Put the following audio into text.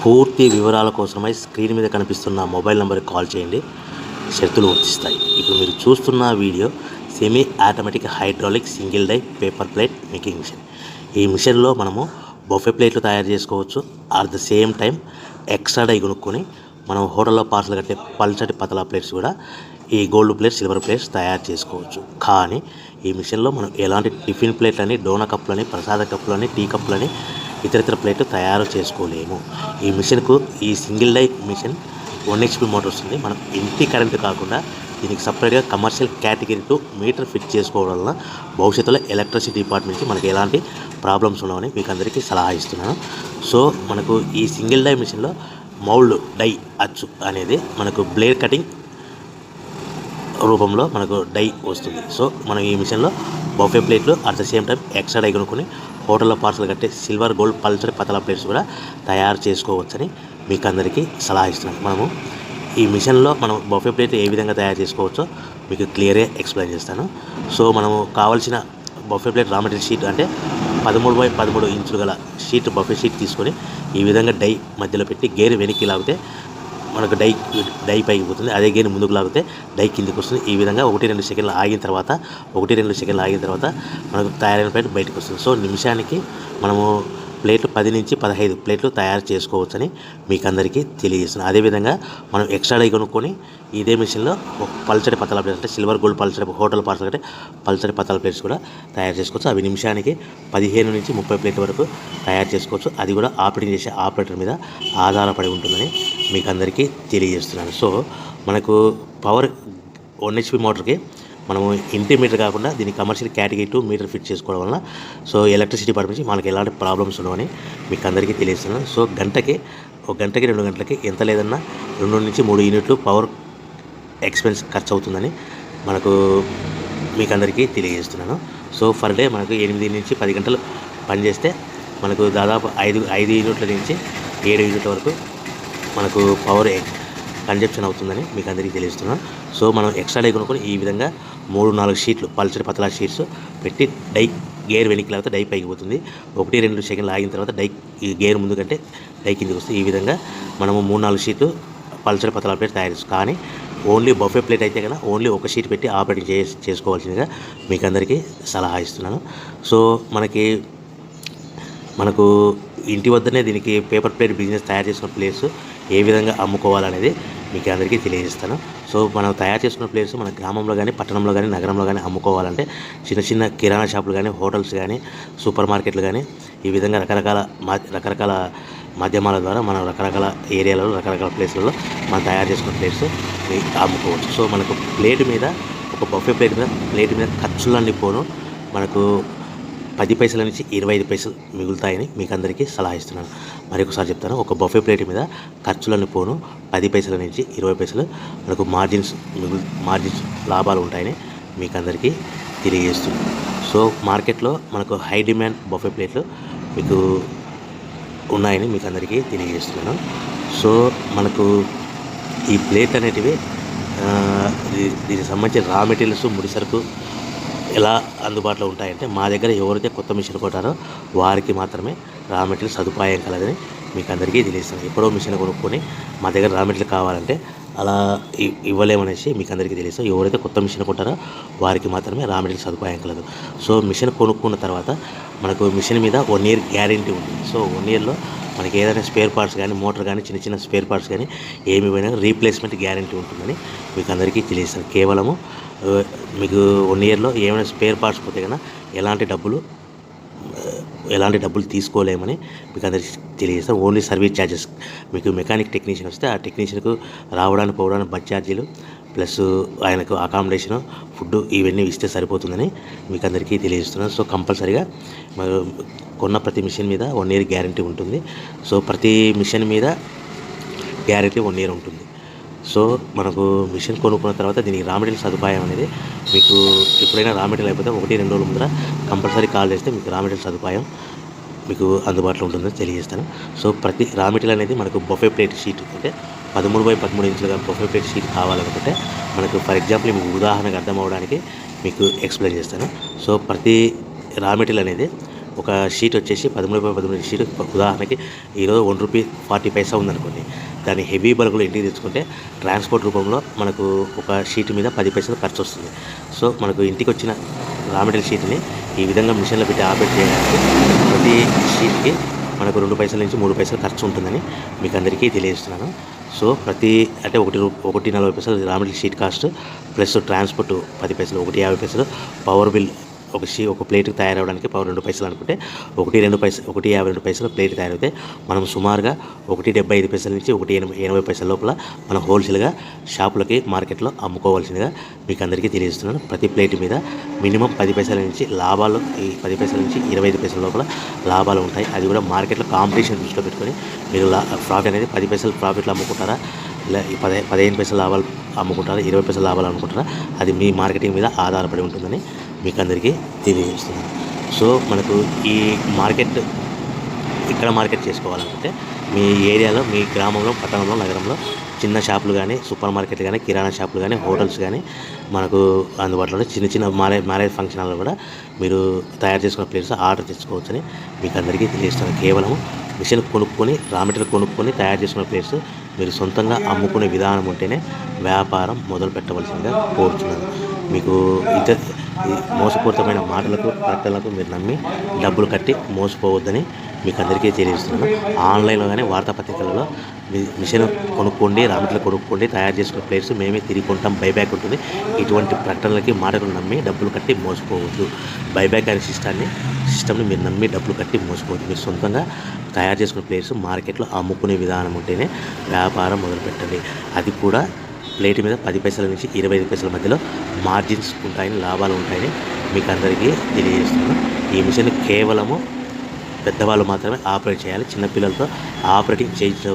పూర్తి వివరాల కోసమై స్క్రీన్ మీద కనిపిస్తున్న మొబైల్ నెంబర్కి కాల్ చేయండి. షరతులు వర్తిస్తాయి. ఇప్పుడు మీరు చూస్తున్న video semi automatic hydraulic single die paper plate making machine. ఈ మిషన్లో మనము బఫే ప్లేట్లు తయారు చేసుకోవచ్చు. At the same time extra die కొనుక్కొని మనం హోటల్లో పార్సల్ కట్టే పల్చటి పతలా ప్లేట్స్ కూడా ఈ గోల్డ్ ప్లేట్స్, సిల్వర్ ప్లేట్స్ తయారు చేసుకోవచ్చు. కానీ ఈ మిషన్లో మనం ఎలాంటి టిఫిన్ ప్లేట్లని, డోనా కప్పులని, ప్రసాద కప్పులని, టీ కప్పులని, ఇతర ప్లేట్లు తయారు చేసుకోలేము. ఈ మిషన్కు ఈ single die machine 1 HP motor వస్తుంది. మనం ఇంటి కరెంటు కాకుండా దీనికి సపరేట్గా కమర్షియల్ కేటగిరీ 2 మీటర్ ఫిట్ చేసుకోవడం వల్ల భవిష్యత్తులో ఎలక్ట్రిసిటీ డిపార్ట్మెంట్ నుంచి మనకి ఎలాంటి ప్రాబ్లమ్స్ ఉండవని మీకు అందరికీ సలహా ఇస్తున్నాను. సో మనకు ఈ సింగిల్ డై మిషన్లో మౌల్డ్ డై అచ్చు అనేది మనకు బ్లేడ్ కటింగ్ రూపంలో మనకు డై వస్తుంది. సో మనం ఈ మిషన్లో బఫే ప్లేట్లు at the same time extra die కొనుక్కొని హోటల్లో పార్సల్ కట్టే సిల్వర్, గోల్డ్, పల్చడి పతలా ప్లేట్స్ కూడా తయారు చేసుకోవచ్చని మీకు అందరికీ సలహా ఇస్తున్నాను. మనము ఈ మిషన్లో మనం బఫే ప్లేట్ ఏ విధంగా తయారు చేసుకోవచ్చో మీకు క్లియర్గా ఎక్స్ప్లెయిన్ చేస్తాను. సో మనము కావాల్సిన buffet plate raw material sheet అంటే 13x13 ఇంచులు గల షీట్, బఫే షీట్ తీసుకొని ఈ విధంగా డై మధ్యలో పెట్టి గేర్ వెనక్కి లాగితే మనకు డై పైకి పోతుంది. అదే గేర్ ముందుకు లాగితే డై కిందికి వస్తుంది. ఈ విధంగా 1-2 సెకండ్లు ఆగిన తర్వాత మనకు తయారైన ప్లేట్ బయటకు వస్తుంది. సో నిమిషానికి మనము ప్లేట్లు 10 నుంచి 15 ప్లేట్లు తయారు చేసుకోవచ్చని మీకు అందరికీ తెలియజేస్తున్నాను. అదేవిధంగా మనం ఎక్స్ట్రా డై కొనుక్కొని ఇదే మిషన్లో పల్చడి పతలా ప్లేట్స్ అంటే సిల్వర్, గోల్డ్, పల్చడి హోటల్ పార్సల్ అంటే పల్చడి పతలా ప్లేట్స్ కూడా తయారు చేసుకోవచ్చు. అవి నిమిషానికి 15 నుంచి 30 ప్లేట్ల వరకు తయారు చేసుకోవచ్చు. అది కూడా ఆపరేటింగ్ చేసే ఆపరేటర్ మీద ఆధారపడి ఉంటుందని మీకు అందరికీ తెలియజేస్తున్నాను. సో మనకు పవర్ 1 HP మోటార్కి మనము ఇంటి మీటర్ కాకుండా దీన్ని కమర్షియల్ కేటగిరీ 2 మీటర్ ఫిట్ చేసుకోవడం వల్ల సో ఎలక్ట్రిసిటీ డిపార్ట్మెంట్ నుంచి మనకి ఎలాంటి ప్రాబ్లమ్స్ ఉండవని మీకు అందరికీ తెలియజేస్తున్నాను. సో ఒక గంటకి 2 గంటలకి ఎంత లేదన్నా 2 నుంచి 3 యూనిట్లు పవర్ ఎక్స్పెన్స్ ఖర్చు అవుతుందని మీకు అందరికీ తెలియజేస్తున్నాను. సో ఫర్ డే మనకు 8 నుంచి 10 గంటలు పనిచేస్తే మనకు దాదాపు 5 యూనిట్ల నుంచి 7 యూనిట్ల వరకు మనకు పవర్ కన్జప్షన్ అవుతుందని మీకు అందరికీ తెలియజేస్తున్నాను. సో మనం ఎక్స్ట్రా డై కొనుక్కొని ఈ విధంగా 3-4 షీట్లు పల్చడి పతలా షీట్స్ పెట్టి డై గేర్ వెనక్కి లాగితే డై పైకి పోతుంది. 1-2 సెకండ్లు ఆగిన తర్వాత ఈ గేర్ ముందు కంటే డై కిందికి వస్తుంది. ఈ విధంగా మనము 3-4 షీట్లు పల్చడి పతలా ప్లేట్ తయారు చేస్తాం. కానీ ఓన్లీ బఫే ప్లేట్ అయితే కనుక ఓన్లీ ఒక షీట్ పెట్టి ఆపరేటింగ్ చేసుకోవాల్సిందిగా మీకు అందరికీ సలహా ఇస్తున్నాను. సో మనకు ఇంటి వద్దనే దీనికి పేపర్ ప్లేట్ బిజినెస్ తయారు చేసుకున్న ప్లేస్ ఏ విధంగా అమ్ముకోవాలనేది మీకు అందరికీ తెలియజేస్తాను. సో మనం తయారు చేసుకున్న ప్లేస్ మన గ్రామంలో కానీ, పట్టణంలో కానీ, నగరంలో కానీ అమ్ముకోవాలంటే చిన్న కిరాణా షాపులు కానీ, హోటల్స్ కానీ, సూపర్ మార్కెట్లు కానీ ఈ విధంగా రకరకాల మాధ్యమాల ద్వారా మనం రకరకాల ఏరియాలలో, రకరకాల ప్లేస్లలో మనం తయారు చేసుకున్న ప్లేట్స్ అమ్ముకోవచ్చు. సో మనకు ప్లేట్ మీద ఒక బఫే ప్లేట్ మీద ఖర్చులన్నీ పోను మనకు 10 పైసల నుంచి 25 పైసలు మిగులుతాయని మీకు అందరికీ సలహా ఇస్తున్నాను. మరొకసారి చెప్తాను. ఒక బఫే ప్లేట్ మీద ఖర్చులను పోను 10 పైసల నుంచి 20 పైసలు మనకు మార్జిన్స్ లాభాలు ఉంటాయని మీకు అందరికీ తెలియజేస్తున్నాను. సో మార్కెట్లో మనకు హై డిమాండ్ బఫే ప్లేట్లు మీకు ఉన్నాయని మీకు అందరికీ తెలియజేస్తున్నాను. సో మనకు ఈ ప్లేట్ అనేటివి దీనికి సంబంధించిన రా మెటీరియల్స్, ముడిసరుకు ఎలా అందుబాటులో ఉంటాయంటే మా దగ్గర ఎవరైతే కొత్త మిషన్ కొట్టారో వారికి మాత్రమే రా మెటీరియల్ సదుపాయం కలదని మీకు అందరికీ తెలియజేస్తాను. ఎప్పుడో మిషన్ కొనుక్కొని మా దగ్గర రా మెటీరియల్ కావాలంటే అలా ఇవ్వలేమనేసి మీకు అందరికీ తెలియదు. ఎవరైతే కొత్త మిషన్ కొంటారో వారికి మాత్రమే రా మెటీరియల్ సదుపాయం కలదు. సో మిషన్ కొనుక్కున్న తర్వాత మనకు మిషన్ మీద 1 ఇయర్ గ్యారెంటీ ఉంటుంది. సో 1 ఇయర్లో మనకి ఏదైనా స్పేర్ పార్ట్స్ కానీ, మోటార్ కానీ, చిన్న స్పేర్ పార్ట్స్ కానీ ఏమి పోయినా రీప్లేస్మెంట్ గ్యారెంటీ ఉంటుందని మీకు అందరికీ తెలియజేస్తాను. కేవలము మీకు 1 ఇయర్లో ఏమైనా స్పేర్ పార్ట్స్ పోతే కన్నా ఎలాంటి డబ్బులు తీసుకోలేమని మీకు అందరికీ తెలియజేస్తాం. ఓన్లీ సర్వీస్ ఛార్జెస్ మీకు మెకానిక్ టెక్నీషియన్ వస్తే ఆ టెక్నీషియన్కు రావడానికి పోవడానికి బస్ ఛార్జీలు ప్లస్ ఆయనకు అకామిడేషను, ఫుడ్ ఇవన్నీ ఇస్తే సరిపోతుందని మీకు అందరికీ తెలియజేస్తున్నాను. సో కంపల్సరీగా కొన్న ప్రతి మిషన్ మీద 1 ఇయర్ గ్యారెంటీ ఉంటుంది. సో ప్రతి మిషన్ మీద గ్యారెంటీ 1 ఇయర్ ఉంటుంది. సో మనకు మిషన్ కొనుక్కున్న తర్వాత దీనికి రా మెటీరియల్ సదుపాయం అనేది మీకు ఎప్పుడైనా రా మెటీరియల్ అయిపోతే 1-2 రోజుల ముందర కంపల్సరీ కాల్ చేస్తే మీకు రా మెటీరియల్ సదుపాయం మీకు అందుబాటులో ఉంటుందని తెలియజేస్తాను. సో ప్రతి రా మెటీరియల్ అనేది మనకు బఫే ప్లేట్ షీట్ అంటే 13x13 ఇంచులుగా బఫే ప్లేట్ షీట్ కావాలనుకుంటే మనకు ఫర్ ఎగ్జాంపుల్ మీకు ఉదాహరణకు అర్థం అవ్వడానికి మీకు ఎక్స్ప్లెయిన్ చేస్తాను. సో ప్రతి రా మెటీరియల్ అనేది ఒక షీట్ వచ్చేసి 13 షీట్ ఉదాహరణకి ఈరోజు ₹1.40 ఉందనుకోండి. దాన్ని హెవీ బల్క్లో ఇంటికి తెచ్చుకుంటే ట్రాన్స్పోర్ట్ రూపంలో మనకు ఒక షీట్ మీద 10 పైసలు ఖర్చు వస్తుంది. సో మనకు ఇంటికి వచ్చిన రా మెటీరియల్ షీట్ని ఈ విధంగా మిషన్లో పెట్టి ఆపరేట్ చేయడానికి ప్రతి షీట్కి మనకు 2 పైసల నుంచి 3 పైసలు ఖర్చు ఉంటుందని మీకు అందరికీ తెలియజేస్తున్నాను. సో ప్రతి అంటే ₹1.40 raw material sheet cost plus transport 10 పైసలు, ₹1.50 పవర్ బిల్ ఒక ప్లేట్కి తయారవడానికి పవర్ 2 పైసలు అనుకుంటే ₹1.52 ప్లేట్ తయారైతే మనం సుమారుగా ₹1.75 నుంచి ₹1.80 లోపల మనం హోల్సేల్గా షాపులకి మార్కెట్లో అమ్ముకోవాల్సిందిగా మీకు అందరికీ తెలియజేస్తున్నాను. ప్రతి ప్లేట్ మీద మినిమం 10 పైసల నుంచి లాభాలు, ఈ 10 పైసల నుంచి 25 పైసల లోపల లాభాలు ఉంటాయి. అది కూడా మార్కెట్లో కాంపిటీషన్ దృష్టిలో పెట్టుకొని మీరు ప్రాఫిట్ అనేది 10 పైసలు ప్రాఫిట్లో అమ్ముకుంటారా, ఇలా 15 పైసల లాభాలు అమ్ముకుంటారా, 20 పైసల లాభాలు అమ్ముకుంటారా, అది మీ మార్కెటింగ్ మీద ఆధారపడి ఉంటుందని మీకు అందరికీ తెలియజేస్తున్నాను. సో మనకు ఈ ఇక్కడ మార్కెట్ చేసుకోవాలనుకుంటే మీ ఏరియాలో, మీ గ్రామంలో, పట్టణంలో, నగరంలో చిన్న షాపులు కానీ, సూపర్ మార్కెట్లు కానీ, కిరాణా షాపులు కానీ, హోటల్స్ కానీ మనకు అందుబాటులో చిన్న మ్యారేజ్ ఫంక్షన్ హాల్లో కూడా మీరు తయారు చేసుకున్న ప్లేట్స్ ఆర్డర్ తెచ్చుకోవచ్చని మీకు అందరికీ తెలియజేస్తున్నాను. కేవలం మిషన్ కొనుక్కొని, రా మెటీరియల్ కొనుక్కొని తయారు చేసుకున్న ప్లేట్స్ మీరు సొంతంగా అమ్ముకునే విధానం ఉంటేనే వ్యాపారం మొదలు పెట్టవలసిందిగా కోరుతున్నాను. మీకు మోసపూరితమైన మాటలకు, ప్రకటనలకు మీరు నమ్మి డబ్బులు కట్టి మోసపోవద్దని మీకు అందరికీ తెలియజేస్తున్నాను. ఆన్లైన్లో కానీ వార్తాపత్రికలలో మిషన్ కొనుక్కోండి, రా మెటీరియల్ కొనుక్కోండి, తయారు చేసుకున్న ప్లేట్స్ మేమే తిరిగి కొంటాం, బైబ్యాక్ ఉంటుంది, ఇటువంటి ప్రకటనలకి మాటలు నమ్మి డబ్బులు కట్టి మోసపోవద్దు. బైబ్యాక్ అనే సిస్టమ్ని మీరు నమ్మి డబ్బులు కట్టి మోసపోవద్దు. మీరు సొంతంగా తయారు చేసుకున్న ప్లేట్స్ మార్కెట్లో అమ్ముకునే విధానం ఉంటేనే వ్యాపారం మొదలుపెట్టండి. అది కూడా ప్లేట్ మీద 10 పైసల నుంచి 25 పైసల మధ్యలో మార్జిన్స్ ఉంటాయని, లాభాలు ఉంటాయని మీకు అందరికీ తెలియజేస్తున్నాను. ఈ మిషన్ కేవలము పెద్దవాళ్ళు మాత్రమే ఆపరేట్ చేయాలి. చిన్నపిల్లలతో ఆపరేటింగ్ చేయించడం